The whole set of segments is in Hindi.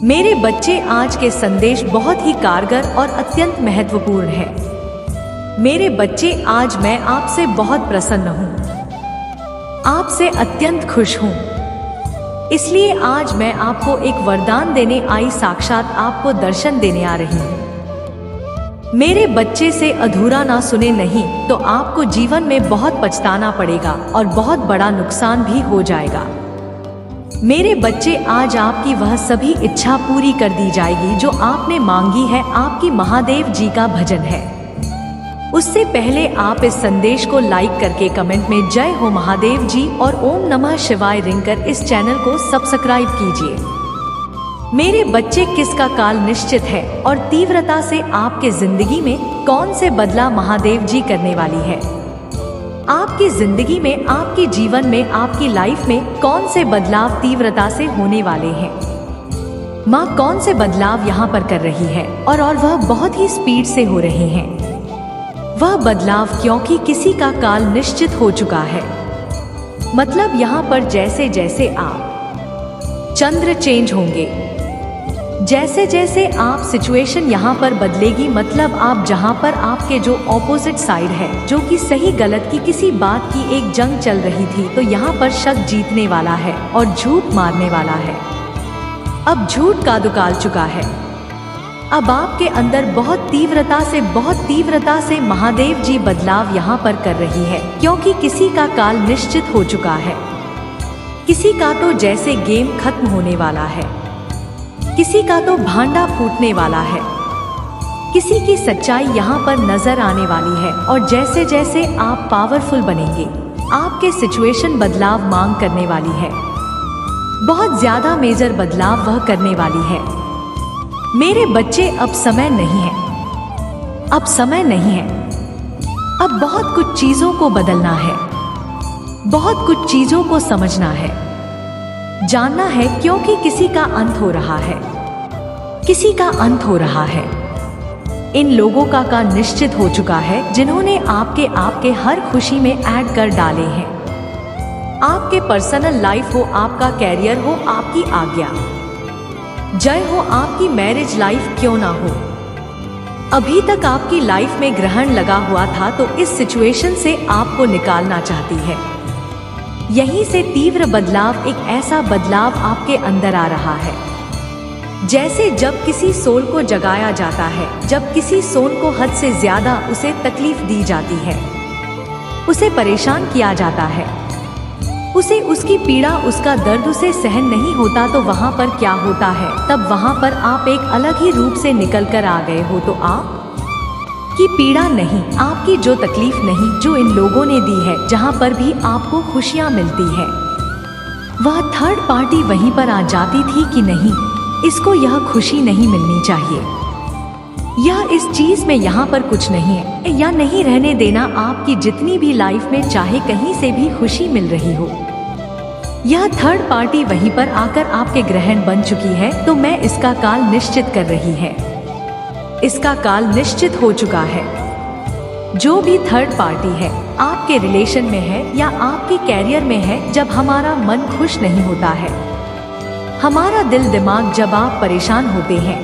मेरे बच्चे, आज के संदेश बहुत ही कारगर और अत्यंत महत्वपूर्ण है। मेरे बच्चे, आज मैं आपसे बहुत प्रसन्न हूँ, आपसे अत्यंत खुश हूँ। इसलिए आज मैं आपको एक वरदान देने आई, साक्षात आपको दर्शन देने आ रही हूँ। मेरे बच्चे, से अधूरा ना सुने नहीं तो आपको जीवन में बहुत पछताना पड़ेगा और बहुत बड़ा नुकसान भी हो जाएगा। मेरे बच्चे, आज आपकी वह सभी इच्छा पूरी कर दी जाएगी जो आपने मांगी है। आपकी महादेव जी का भजन है। उससे पहले आप इस संदेश को लाइक करके कमेंट में जय हो महादेव जी और ओम नमः शिवाय रिंग कर इस चैनल को सब्सक्राइब कीजिए। मेरे बच्चे, किसका काल निश्चित है और तीव्रता से आपके जिंदगी में कौन से बदलाव महादेव जी करने वाली है। आपकी जिंदगी में, आपके जीवन में, आपकी लाइफ में कौन से बदलाव तीव्रता से होने वाले हैं। माँ कौन से बदलाव यहाँ पर कर रही है और वह बहुत ही स्पीड से हो रहे हैं। वह बदलाव क्योंकि किसी का काल निश्चित हो चुका है। मतलब यहाँ पर जैसे जैसे आप चंद्र चेंज होंगे, जैसे जैसे आप सिचुएशन यहाँ पर बदलेगी, मतलब आप जहाँ पर आपके जो ऑपोजिट साइड है, जो कि सही गलत की किसी बात की एक जंग चल रही थी, तो यहाँ पर शक जीतने वाला है और झूठ मारने वाला है। अब झूठ का दुकाल चुका है। अब आपके अंदर बहुत तीव्रता से महादेव जी बदलाव यहाँ पर कर रही है, क्योंकि किसी का काल निश्चित हो चुका है। किसी का तो जैसे गेम खत्म होने वाला है, किसी का तो भांडा फूटने वाला है, किसी की सच्चाई यहाँ पर नजर आने वाली है। और जैसे जैसे आप पावरफुल बनेंगे, आपके सिचुएशन बदलाव मांग करने वाली है। बहुत ज्यादा मेजर बदलाव वह करने वाली है। मेरे बच्चे, अब समय नहीं है, अब समय नहीं है। अब बहुत कुछ चीजों को बदलना है, बहुत कुछ चीजों को समझना है, जानना है, क्योंकि किसी का अंत हो रहा है, किसी का अंत हो रहा है। इन लोगों का निश्चित हो चुका है जिन्होंने आपके हर खुशी में ऐड कर डाले हैं। आपके पर्सनल लाइफ हो, आपका कैरियर हो, आपकी आज्ञा जय हो, आपकी मैरिज लाइफ क्यों ना हो। अभी तक आपकी लाइफ में ग्रहण लगा हुआ था, तो इस सिचुएशन से आपको निकालना चाहती है। यहीं से तीव्र बदलाव, एक ऐसा बदलाव आपके अंदर आ रहा है। जैसे जब किसी सोल को जगाया जाता है, जब किसी सोल को हद से ज्यादा उसे तकलीफ दी जाती है, उसे परेशान किया जाता है, उसे उसकी पीड़ा, उसका दर्द उसे सहन नहीं होता, तो वहां पर क्या होता है, तब वहां पर आप एक अलग ही रूप से निकल कर आ गए हो। तो आप की पीड़ा नहीं, आपकी जो तकलीफ नहीं, जो इन लोगों ने दी है, जहां पर भी आपको खुशियां मिलती है, वह थर्ड पार्टी वहीं पर आ जाती थी कि नहीं, इसको यह खुशी नहीं मिलनी चाहिए, यह इस चीज में यहाँ पर कुछ नहीं है, या नहीं रहने देना। आपकी जितनी भी लाइफ में चाहे कहीं से भी खुशी मिल रही हो, यह थर्ड पार्टी वहीं पर आकर आपके ग्रहण बन चुकी है। तो मैं इसका काल निश्चित कर रही है, इसका काल निश्चित हो चुका है। जो भी थर्ड पार्टी है, आपके रिलेशन में है या आपके कैरियर में है, जब हमारा मन खुश नहीं होता है, हमारा दिल दिमाग जब आप परेशान होते हैं,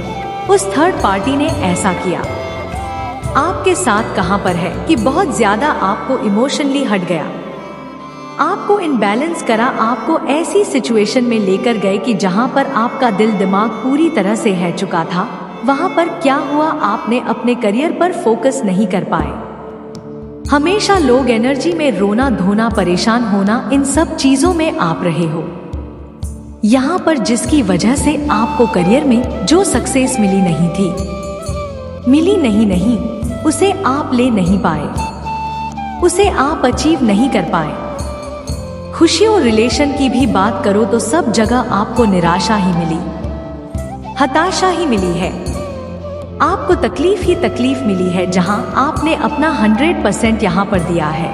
उस थर्ड पार्टी ने ऐसा किया आपके साथ कहां पर है कि बहुत ज्यादा आपको इमोशनली हट गया, आपको इनबैलेंस करा, आपको ऐसी सिचुएशन में लेकर गए कि जहां पर आपका दिल दिमाग पूरी तरह से है चुका था। वहां पर क्या हुआ, आपने अपने करियर पर फोकस नहीं कर पाए। हमेशा लोग एनर्जी में रोना धोना, परेशान होना, इन सब चीजों में आप रहे हो। यहाँ पर जिसकी वजह से आपको करियर में जो सक्सेस मिली नहीं थी, नहीं, उसे आप ले नहीं पाए, उसे आप अचीव नहीं कर पाए। खुशियों, रिलेशन की भी बात करो तो सब जगह आपको निराशा ही मिली, हताशा ही मिली है, आपको तकलीफ ही तकलीफ मिली है, जहां आपने अपना 100% यहाँ पर दिया है।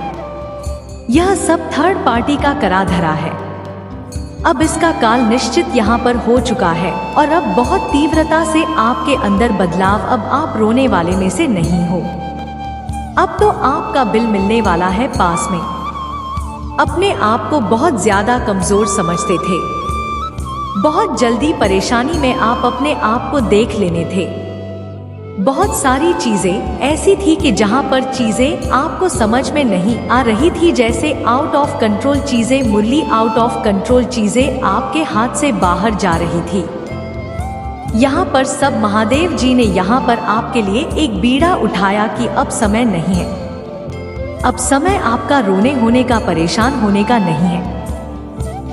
यह सब थर्ड पार्टी का करा धरा है। अब इसका काल निश्चित यहाँ पर हो चुका है और अब बहुत तीव्रता से आपके अंदर बदलाव। अब आप रोने वाले में से नहीं हो, अब तो आपका बिल मिलने वाला है पास में। अपने आप को बहुत ज्यादा कमजोर समझते थे, बहुत जल्दी परेशानी में आप अपने आप को देख लेने थे। बहुत सारी चीजें ऐसी थी कि जहां पर चीजें आपको समझ में नहीं आ रही थी, जैसे आउट ऑफ कंट्रोल चीजें, मुरली आउट ऑफ कंट्रोल चीजें आपके हाथ से बाहर जा रही थी। यहाँ पर सब महादेव जी ने यहाँ पर आपके लिए एक बीड़ा उठाया कि अब समय नहीं है, अब समय आपका रोने होने का, परेशान होने का नहीं है।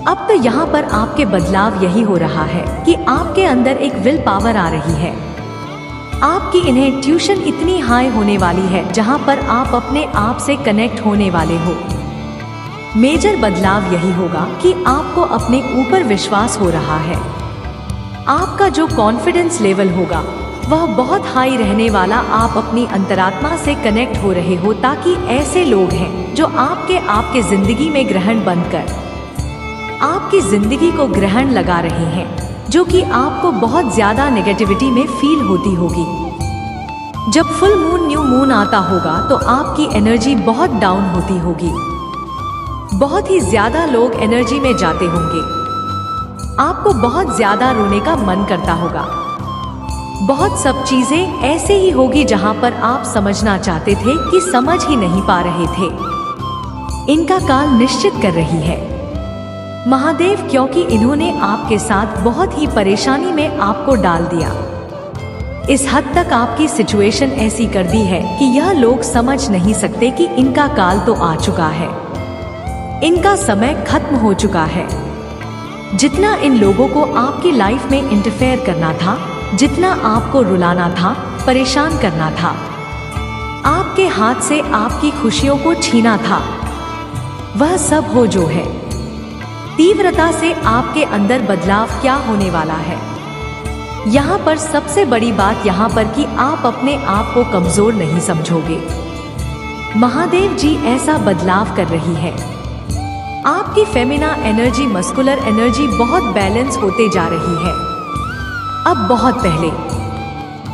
अब तो यहाँ पर आपके बदलाव यही हो रहा है कि आपके अंदर एक विल पावर आ रही है। आपकी इन्हें ट्यूशन इतनी हाई होने वाली है जहाँ पर आप अपने आप से कनेक्ट होने वाले हो। मेजर बदलाव यही होगा कि आपको अपने ऊपर विश्वास हो रहा है। आपका जो कॉन्फिडेंस लेवल होगा वह बहुत हाई रहने वाला। आप अपनी अंतरात्मा से कनेक्ट हो रहे हो, ताकि ऐसे लोग हैं जो आपके जिंदगी में ग्रहण बनकर आपकी जिंदगी को ग्रहण लगा रहे हैं, जो कि आपको बहुत ज्यादा नेगेटिविटी में फील होती होगी। जब फुल मून, न्यू मून आता होगा तो आपकी एनर्जी बहुत डाउन होती होगी। बहुत ही ज्यादा लोग एनर्जी में जाते होंगे। आपको बहुत ज्यादा रोने का मन करता होगा। बहुत सब चीजें ऐसे ही होगी जहां पर आप समझना चाहते थे कि समझ ही नहीं पा रहे थे। इनका काल निश्चित कर रही है महादेव, क्योंकि इन्होंने आपके साथ बहुत ही परेशानी में आपको डाल दिया। इस हद तक आपकी सिचुएशन ऐसी कर दी है कि यह लोग समझ नहीं सकते कि इनका काल तो आ चुका है, इनका समय खत्म हो चुका है। जितना इन लोगों को आपकी लाइफ में इंटरफेयर करना था, जितना आपको रुलाना था, परेशान करना था, आपके हाथ से आपकी खुशियों को छीना था, वह सब हो जो है। तीव्रता से आपके अंदर बदलाव क्या होने वाला है। यहाँ पर सबसे बड़ी बात यहाँ पर कि आप अपने आप को कमजोर नहीं समझोगे। महादेव जी ऐसा बदलाव कर रही है। आपकी फेमिना एनर्जी, मस्कुलर एनर्जी बहुत बैलेंस होते जा रही है। अब बहुत पहले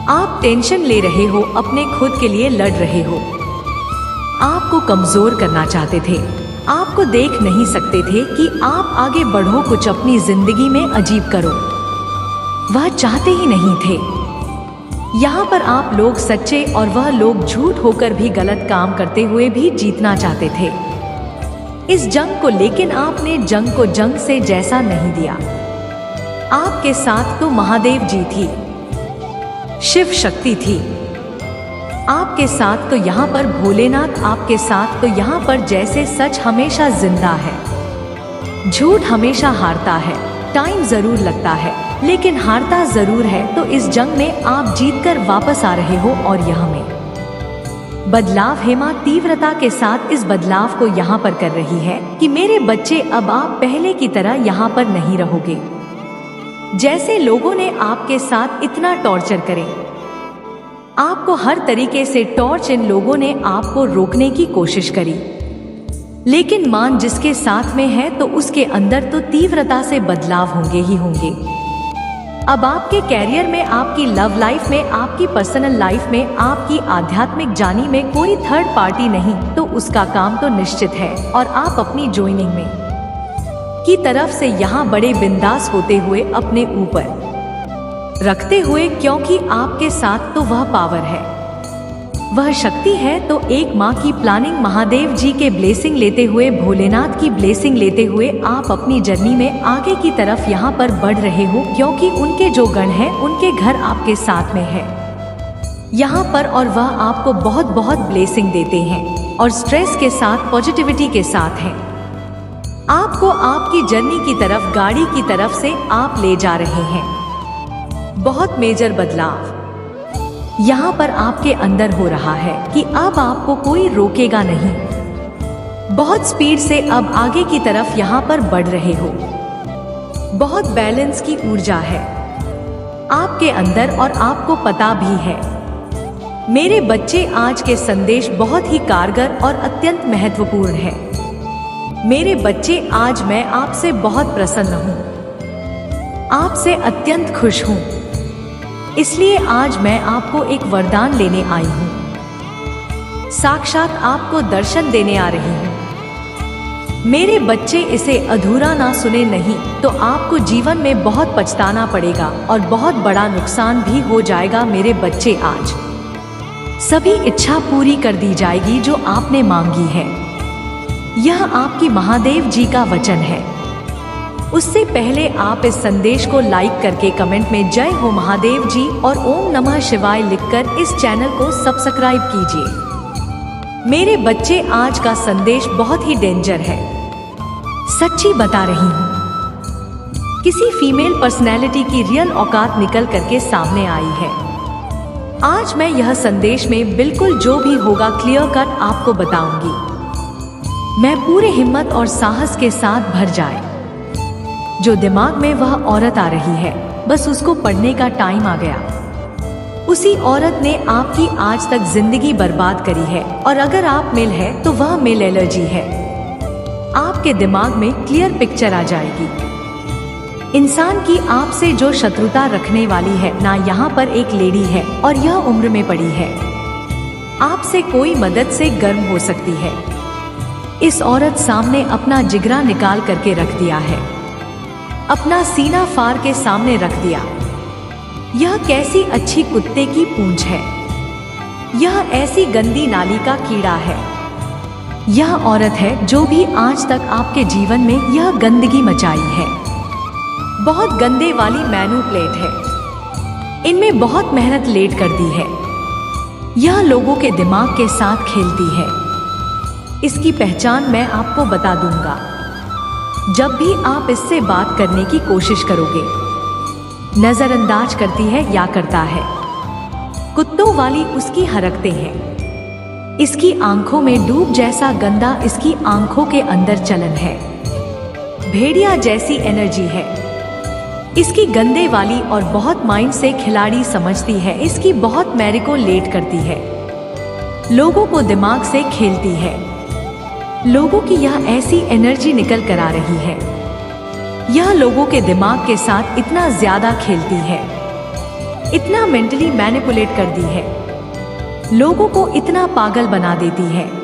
आप टेंशन ले रहे हो, अपने खुद के लिए लड़ रहे हो, आपको कमजोर करना चाहते थे, आपको देख नहीं सकते थे कि आप आगे बढ़ो, कुछ अपनी जिंदगी में अजीब करो, वह चाहते ही नहीं थे। यहाँ पर आप लोग सच्चे और वह लोग झूठ होकर भी गलत काम करते हुए भी जीतना चाहते थे इस जंग को, लेकिन आपने जंग को जंग से जैसा नहीं दिया। आपके साथ तो महादेव जी थी, शिव शक्ति थी, आपके साथ तो यहाँ पर भोलेनाथ, आपके साथ तो यहाँ पर जैसे सच हमेशा जिंदा है, झूठ हमेशा हारता है। टाइम जरूर लगता है लेकिन हारता जरूर है। तो इस जंग में आप जीतकर वापस आ रहे हो और यहाँ में बदलाव हेमा तीव्रता के साथ इस बदलाव को यहाँ पर कर रही है कि मेरे बच्चे, अब आप पहले की तरह यहाँ पर नहीं रहोगे। जैसे लोगों ने आपके साथ इतना टॉर्चर करे, आपको हर तरीके से टॉर्च, इन लोगों ने आपको रोकने की कोशिश करी, लेकिन मान जिसके साथ में है तो उसके अंदर तो तीव्रता से बदलाव होंगे ही होंगे। अब आपके कैरियर में, आपकी लव लाइफ में, आपकी पर्सनल लाइफ में, आपकी आध्यात्मिक जानी में कोई थर्ड पार्टी नहीं, तो उसका काम तो निश्चित है। और आप अपनी ज्वाइनिंग में की तरफ से यहाँ बड़े बिंदास होते हुए अपने ऊपर रखते हुए, क्योंकि आपके साथ तो वह पावर है, वह शक्ति है। तो एक माँ की प्लानिंग, महादेव जी के ब्लेसिंग लेते हुए, भोलेनाथ की ब्लेसिंग लेते हुए आप अपनी जर्नी में आगे की तरफ यहाँ पर बढ़ रहे हो, क्योंकि उनके जो गण हैं उनके घर आपके साथ में है यहाँ पर, और वह आपको बहुत बहुत ब्लेसिंग देते हैं और स्ट्रेस के साथ, पॉजिटिविटी के साथ हैं। आपको आपकी जर्नी की तरफ, गाड़ी की तरफ से आप ले जा रहे हैं। बहुत मेजर बदलाव यहाँ पर आपके अंदर हो रहा है कि अब आपको कोई रोकेगा नहीं। बहुत स्पीड से अब आगे की तरफ यहाँ पर बढ़ रहे हो। बहुत बैलेंस की ऊर्जा है आपके अंदर और आपको पता भी है। मेरे बच्चे, आज के संदेश बहुत ही कारगर और अत्यंत महत्वपूर्ण है। मेरे बच्चे, आज मैं आपसे बहुत प्रसन्न हूँ, आपसे अत्यंत खुश हूँ। इसलिए आज मैं आपको एक वरदान लेने आई हूँ, साक्षात आपको दर्शन देने आ रही हूँ। मेरे बच्चे इसे अधूरा ना सुने, नहीं तो आपको जीवन में बहुत पछताना पड़ेगा और बहुत बड़ा नुकसान भी हो जाएगा। मेरे बच्चे, आज सभी इच्छा पूरी कर दी जाएगी जो आपने मांगी है। यह आपकी महादेव जी का वचन है। उससे पहले आप इस संदेश को लाइक करके कमेंट में जय हो महादेव जी और ओम नमः शिवाय लिखकर इस चैनल को सब्सक्राइब कीजिए। मेरे बच्चे, आज का संदेश बहुत ही डेंजर है, सच्ची बता रही हूँ। किसी फीमेल पर्सनैलिटी की रियल औकात निकल करके सामने आई है। आज मैं यह संदेश में बिल्कुल जो भी होगा क्लियर कट आपको बताऊंगी। मैं पूरे हिम्मत और साहस के साथ भर जाए। जो दिमाग में वह औरत आ रही है, बस उसको पढ़ने का टाइम आ गया। उसी औरत ने आपकी आज तक जिंदगी बर्बाद करी है और अगर आप मेल है तो वह मेल एलर्जी है। आपके दिमाग में क्लियर पिक्चर आ जाएगी। इंसान की आपसे जो शत्रुता रखने वाली है ना, यहाँ पर एक लेडी है और यह उम्र में पड़ी है। आपसे कोई मदद से गर्म हो सकती है। इस औरत सामने अपना जिगरा निकाल करके रख दिया है, अपना सीना फाड़ के सामने रख दिया। यह कैसी अच्छी कुत्ते की पूंछ है, यह ऐसी गंदी नाली का कीड़ा है। यह औरत है जो भी आज तक आपके जीवन में यह गंदगी मचाई है। बहुत गंदे वाली मैनिपुलेट है, इनमें बहुत मेहनत लेट कर दी है। यह लोगों के दिमाग के साथ खेलती है। इसकी पहचान मैं आपको बता दूंगा। जब भी आप इससे बात करने की कोशिश करोगे, नजरअंदाज करती है या करता है। कुत्तों वाली उसकी हरकतें हैं। इसकी आंखों में डूब जैसा गंदा इसकी आंखों के अंदर चलन है। भेड़िया जैसी एनर्जी है इसकी, गंदे वाली और बहुत माइंड से खिलाड़ी समझती है। इसकी बहुत मैरिको लेट करती है, लोगों को दिमाग से खेलती है। लोगों की यह ऐसी एनर्जी निकल कर आ रही है। यह लोगों के दिमाग के साथ इतना ज्यादा खेलती है, इतना मेंटली मैनिपुलेट कर दी है, लोगों को इतना पागल बना देती है।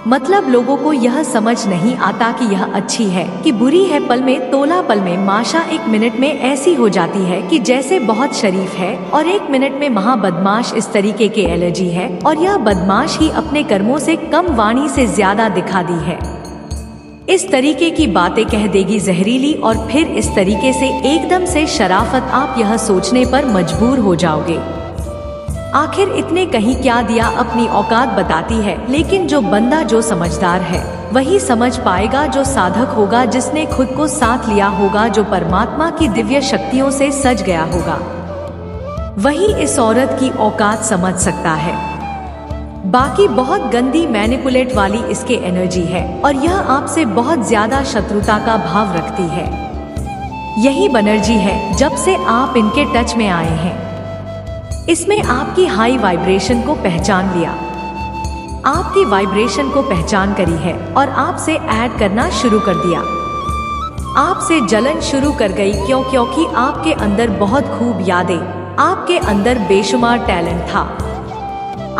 मतलब लोगों को यह समझ नहीं आता कि यह अच्छी है कि बुरी है। पल में, तोला पल में माशा 1 मिनट में ऐसी हो जाती है कि जैसे बहुत शरीफ है और 1 मिनट में महा बदमाश। इस तरीके के एलर्जी है और यह बदमाश ही अपने कर्मों से कम वाणी से ज्यादा दिखा दी है। इस तरीके की बातें कह देगी जहरीली और फिर इस तरीके से एकदम से शराफत। आप यह सोचने पर मजबूर हो जाओगे, आखिर इतने कहीं क्या दिया। अपनी औकात बताती है, लेकिन जो बंदा जो समझदार है वही समझ पाएगा, जो साधक होगा, जिसने खुद को साथ लिया होगा, जो परमात्मा की दिव्य शक्तियों से सज गया होगा, वही इस औरत की औकात समझ सकता है। बाकी बहुत गंदी मैनिपुलेट वाली इसके एनर्जी है और यह आपसे बहुत ज्यादा शत्रुता का भाव रखती है। यही बनर्जी है जब से आप इनके टच में आए हैं। इसमें आपकी हाई वाइब्रेशन को पहचान लिया, आपकी वाइब्रेशन को पहचान करी है और आपसे ऐड करना शुरू कर दिया। आपसे जलन शुरू कर गई। क्योंकि आपके अंदर बहुत खूब यादें, आपके अंदर बेशुमार टैलेंट था।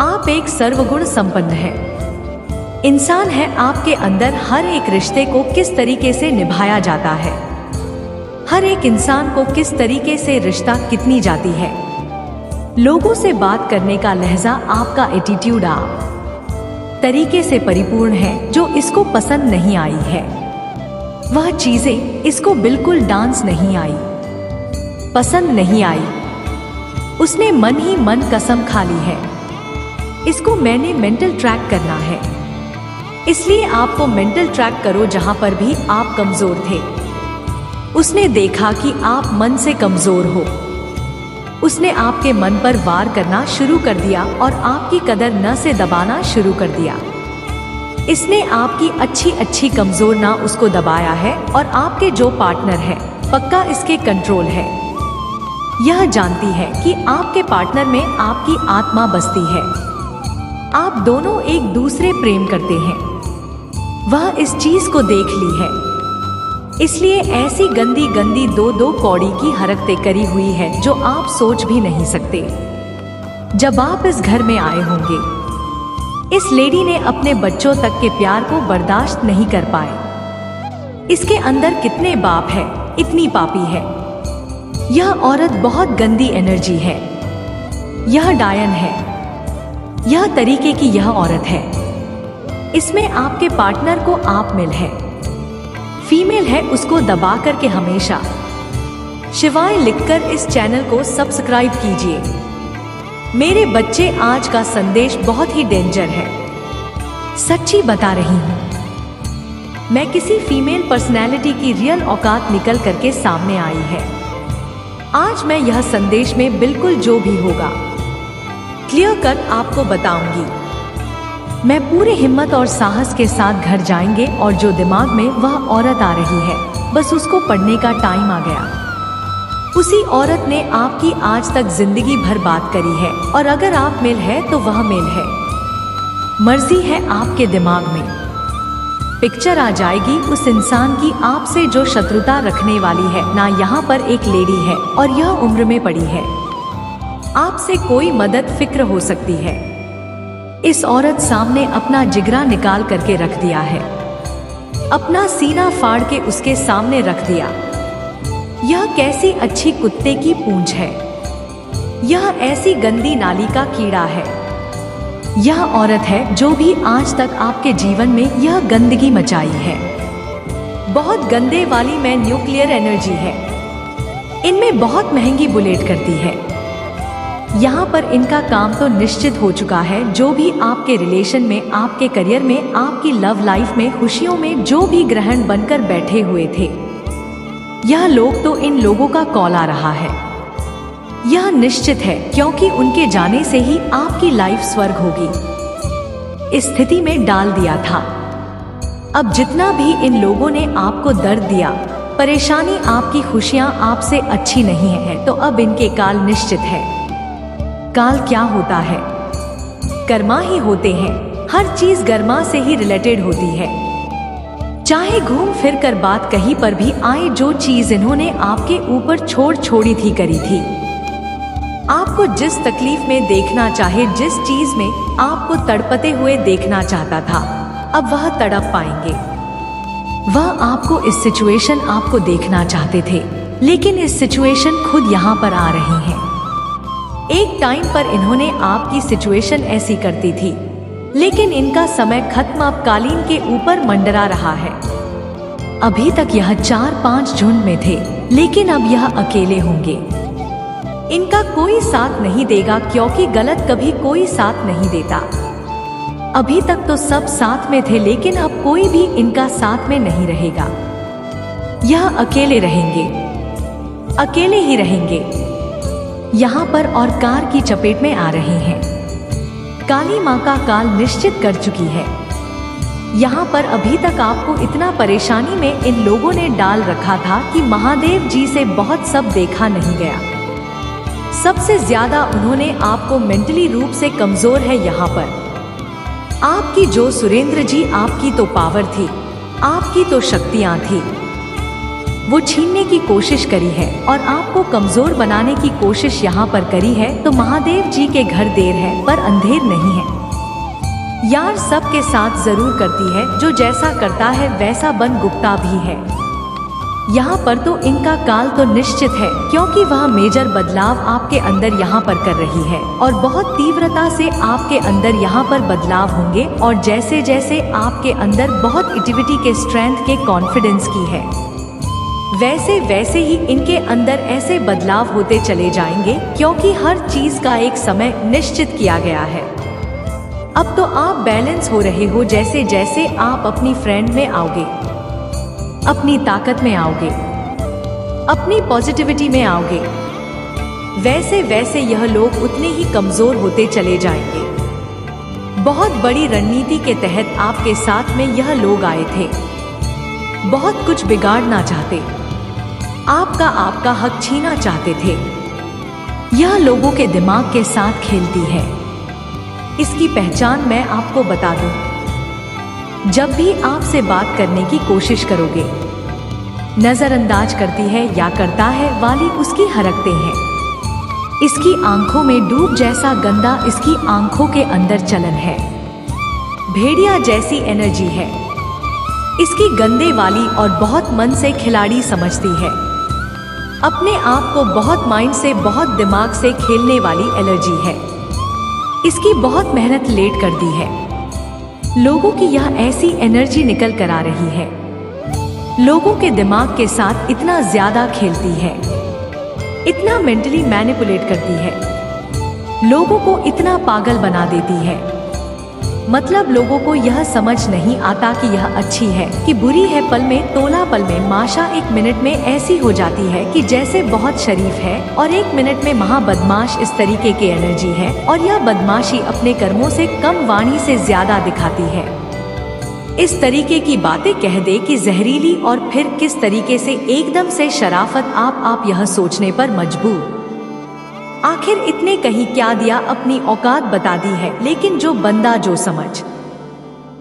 आप एक सर्वगुण संपन्न है इंसान है। आपके अंदर हर एक रिश्ते को किस तरीके से निभाया जाता है, हर एक इंसान को किस तरीके से रिश्ता कितनी जाती है। लोगों से बात करने का लहजा, आपका एटीट्यूड आप तरीके से परिपूर्ण है जो इसको पसंद नहीं आई है। वह चीजें इसको बिल्कुल डांस नहीं आई, पसंद नहीं आई। उसने मन ही मन कसम खा ली है, इसको मैंने मेंटल ट्रैक करना है। इसलिए आपको मेंटल ट्रैक करो जहां पर भी आप कमजोर थे। उसने देखा कि आप मन से कमजोर हो, उसने आपके मन पर वार करना शुरू कर दिया और आपकी कदर न से दबाना शुरू कर दिया। इसने आपकी अच्छी अच्छी कमजोर ना उसको दबाया है और आपके जो पार्टनर है पक्का इसके कंट्रोल है। यह जानती है कि आपके पार्टनर में आपकी आत्मा बसती है, आप दोनों एक दूसरे प्रेम करते हैं। वह इस चीज को देख ली है, इसलिए ऐसी गंदी गंदी दो कौड़ी की हरकतें करी हुई है जो आप सोच भी नहीं सकते। जब आप इस घर में आए होंगे, इस लेडी ने अपने बच्चों तक के प्यार को बर्दाश्त नहीं कर पाए। इसके अंदर कितने बाप है, इतनी पापी है। यह औरत बहुत गंदी एनर्जी है। यह डायन है। यह तरीके की यह औरत है। इसमें आपके पार्टनर को आप मेल है, फीमेल है, उसको दबा करके हमेशा शिवाय लिखकर इस चैनल को सब्सक्राइब कीजिए। मेरे बच्चे, आज का संदेश बहुत ही डेंजर है। सच्ची बता रही हूँ, मैं किसी फीमेल पर्सनैलिटी की रियल औकात निकल करके सामने आई है। आज मैं यह संदेश में बिल्कुल जो भी होगा क्लियर कट आपको बताऊंगी। मैं पूरे हिम्मत और साहस के साथ घर जाएंगे और जो दिमाग में वह औरत आ रही है, बस उसको पढ़ने का टाइम आ गया। उसी औरत ने आपकी आज तक जिंदगी भर बात करी है, और अगर आप मेल है तो वह मेल है। मर्जी है आपके दिमाग में पिक्चर आ जाएगी उस इंसान की आपसे जो शत्रुता रखने वाली है ना। यहाँ पर एक लेडी है और यह उम्र में पड़ी है। आपसे कोई मदद फिक्र हो सकती है। इस औरत सामने अपना जिगरा निकाल करके रख दिया है, अपना सीना फाड़ के उसके सामने रख दिया। यह कैसी अच्छी कुत्ते की पूंछ है। यह ऐसी गंदी नाली का कीड़ा है। यह औरत है जो भी आज तक आपके जीवन में यह गंदगी मचाई है। बहुत गंदे वाली में न्यूक्लियर एनर्जी है। इनमें बहुत महंगी बुलेट करती है। यहाँ पर इनका काम तो निश्चित हो चुका है। जो भी आपके रिलेशन में, आपके करियर में, आपकी लव लाइफ में, खुशियों में जो भी ग्रहण बनकर बैठे हुए थे, यह लोग तो इन लोगों का कॉल आ रहा है। यह निश्चित है, क्योंकि उनके जाने से ही आपकी लाइफ स्वर्ग होगी। इस स्थिति में डाल दिया था। अब जितना भी इन लोगों ने आपको दर्द दिया, परेशानी, आपकी खुशियां आपसे अच्छी नहीं है, तो अब इनके काल निश्चित है। काल क्या होता है? कर्मा ही होते हैं। हर चीज कर्मा से ही रिलेटेड होती है। चाहे घूम फिर कर बात कहीं पर भी आए, जो चीज इन्होंने आपके ऊपर छोड़ी थी, करी थी। आपको जिस तकलीफ में देखना चाहे, जिस चीज में आपको तड़पते हुए देखना चाहता था, अब वह तड़प पाएंगे। वह आपको इस सिचुएशन आपको देखना चाहते थे, लेकिन इस सिचुएशन खुद यहाँ पर आ रही है। एक टाइम पर इन्होंने आपकी सिचुएशन ऐसी करती थी, लेकिन इनका समय खत्म। अब कालीन के ऊपर मंडरा रहा है। अभी तक यह 4-5 झुंड में थे, लेकिन अब यह अकेले होंगे। इनका कोई साथ नहीं देगा, क्योंकि गलत कभी कोई साथ नहीं देता। अभी तक तो सब साथ में थे, लेकिन अब कोई भी इनका साथ में नहीं रहेगा। यह अकेले रहेंगे, अकेले ही रहेंगे। यहाँ पर और कार की चपेट में आ रहे हैं। काली माँ का काल निश्चित कर चुकी है। यहाँ पर अभी तक आपको इतना परेशानी में इन लोगों ने डाल रखा था कि महादेव जी से बहुत सब देखा नहीं गया। सबसे ज्यादा उन्होंने आपको मेंटली रूप से कमजोर है। यहाँ पर आपकी जो सुरेंद्र जी, आपकी तो पावर थी, आपकी तो शक्तियां थी, वो छीनने की कोशिश करी है और आपको कमजोर बनाने की कोशिश यहाँ पर करी है। तो महादेव जी के घर देर है पर अंधेर नहीं है। यार सबके साथ जरूर करती है, जो जैसा करता है वैसा बन गुप्ता भी है। यहाँ पर तो इनका काल तो निश्चित है, क्योंकि वह मेजर बदलाव आपके अंदर यहाँ पर कर रही है, और बहुत तीव्रता से आपके अंदर यहाँ पर बदलाव होंगे। और जैसे जैसे आपके अंदर बहुत एक्टिविटी के, स्ट्रेंथ के, कॉन्फिडेंस की है, वैसे वैसे ही इनके अंदर ऐसे बदलाव होते चले जाएंगे, क्योंकि हर चीज का एक समय निश्चित किया गया है। अब तो आप बैलेंस हो रहे हो। जैसे जैसे आप अपनी फ्रेंड में आओगे, अपनी ताकत में आओगे, अपनी पॉजिटिविटी में आओगे, वैसे वैसे यह लोग उतने ही कमजोर होते चले जाएंगे। बहुत बड़ी रणनीति के तहत आपके साथ में यह लोग आए थे। बहुत कुछ बिगाड़ना चाहते, आपका हक छीना चाहते थे। यह लोगों के दिमाग के साथ खेलती है। इसकी पहचान मैं आपको बता दूं। जब भी आपसे बात करने की कोशिश करोगे, नजरअंदाज करती है या करता है वाली उसकी हरकतें हैं। इसकी आंखों में डूब जैसा गंदा इसकी आंखों के अंदर चलन है। भेड़िया जैसी एनर्जी है। इसकी गंदे वाली और बहुत मन से खिलाड़ी समझती है। अपने आप को बहुत माइंड से, बहुत दिमाग से खेलने वाली एलर्जी है। इसकी बहुत मेहनत लेट कर दी है। लोगों की यह ऐसी एनर्जी निकल कर आ रही है। लोगों के दिमाग के साथ इतना ज्यादा खेलती है, इतना मेंटली मैनिपुलेट करती है, लोगों को इतना पागल बना देती है। मतलब लोगों को यह समझ नहीं आता कि यह अच्छी है कि बुरी है। पल में, तोला पल में माशा 1 मिनट में ऐसी हो जाती है कि जैसे बहुत शरीफ है, और 1 मिनट में महा बदमाश इस तरीके की एनर्जी है। और यह बदमाशी अपने कर्मों से कम, वाणी से ज्यादा दिखाती है। इस तरीके की बातें कह दे कि जहरीली, और फिर किस तरीके से एकदम से शराफत। आप यह सोचने पर मजबूर, आखिर इतने कहीं क्या दिया, अपनी औकात बता दी है। लेकिन जो बंदा जो समझ,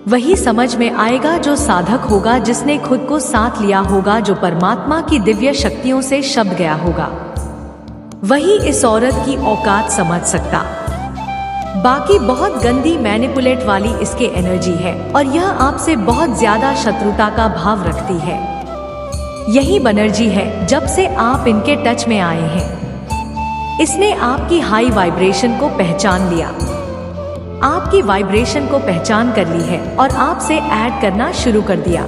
वही समझ में आएगा। जो साधक होगा, जिसने खुद को साथ लिया होगा, जो परमात्मा की दिव्य शक्तियों से शब्द गया होगा, वही इस औरत की औकात समझ सकता। बाकी बहुत गंदी मैनिपुलेट वाली इसके एनर्जी है, और यह आपसे बहुत ज्यादा शत्रुता का भाव रखती है। यही बनर्जी है जब से आप इनके टच में आए हैं। इसने आपकी हाई वाइब्रेशन को पहचान लिया, आपकी वाइब्रेशन को पहचान कर ली है, और आपसे ऐड करना शुरू कर दिया।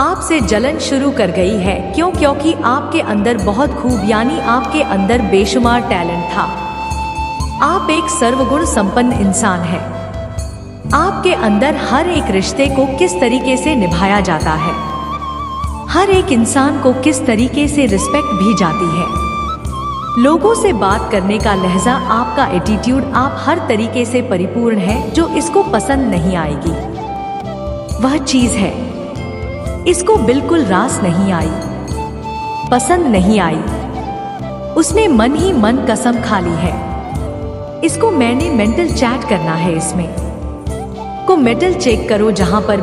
आपसे जलन शुरू कर गई है। क्यों? क्योंकि आपके अंदर बहुत खूब, यानी आपके अंदर बेशुमार टैलेंट था। आप एक सर्वगुण संपन्न इंसान हैं। आपके अंदर हर एक रिश्ते को किस तरीके से निभाया जाता है, हर एक इंसान को किस तरीके से रिस्पेक्ट भी जाती है। लोगों से बात करने का लहजा, आपका एटीट्यूड, आप हर तरीके से परिपूर्ण है। जो इसको पसंद नहीं आएगी वह चीज है, इसको बिल्कुल रास नहीं आई, पसंद नहीं आई। उसने मन ही मन कसम खा ली है। इसको मैंने मेंटल चैट करना है। इसमें को मेटल चेक करो, जहां पर